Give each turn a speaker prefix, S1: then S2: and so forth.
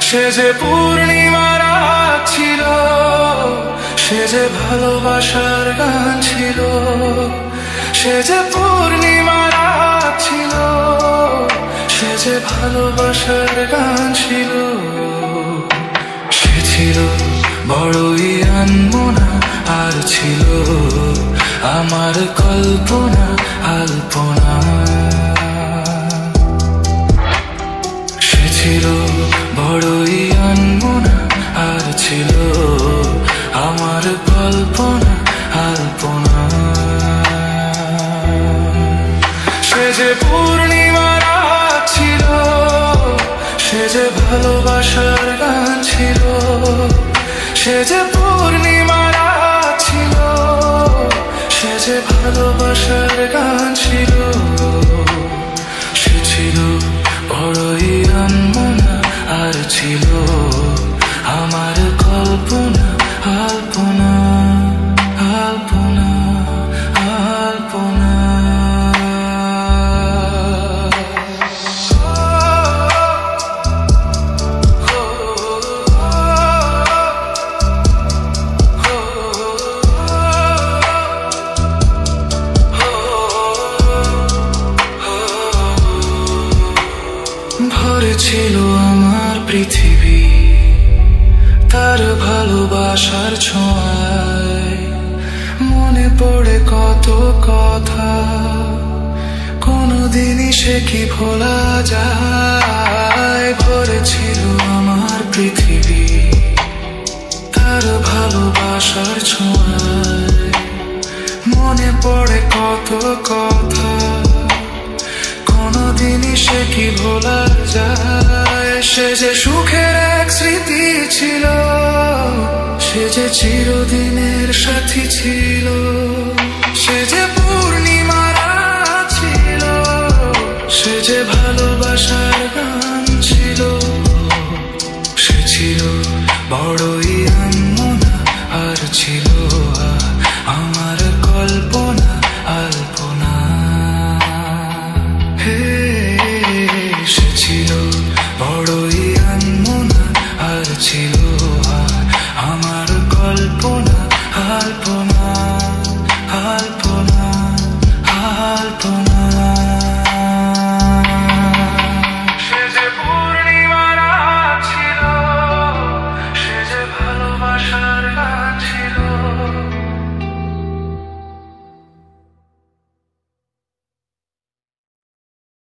S1: সে যে পূর্ণিমা রাত ছিল, সে যে ভালোবাসার গান ছিল। সে যে পূর্ণিমা রাত ছিল, সে যে ভালোবাসার গান ছিল। সে ছিল বড়ই আনমনা, আর ছিল আমার কল্পনা আলপনা। সে ছিল বড়ই আনমনা, আর ছিল আমার কল্পনা আলপনা। সে যে পূর্ণিমা রাত ছিল, সে যে ভালোবাসার গান ছিল। সে যে পূর্ণিমা রাত ছিল, সে যে ভালোবাসার গান ছিল। সে ছিল বড়ই আনমনা, আর ছিল আমার কল্পনা আলপনা আলপনা আলপনা। ভরে ছিল আমার পৃথিবী তার ভালোবাসার ছোঁয়ায়। মনে পড়ে কত কথা, কোনদিনই সে কি ভোলা যায়। ভরে ছিল আমার পৃথিবী তার ভালোবাসার ছোঁয়ায়। মনে পড়ে কত কথা, কোনদিনই সে কি ভোলা যায়। সে যে সুখের এক স্মৃতি ছিল, সে যে চিরদিনের সাথী ছিল। সে যে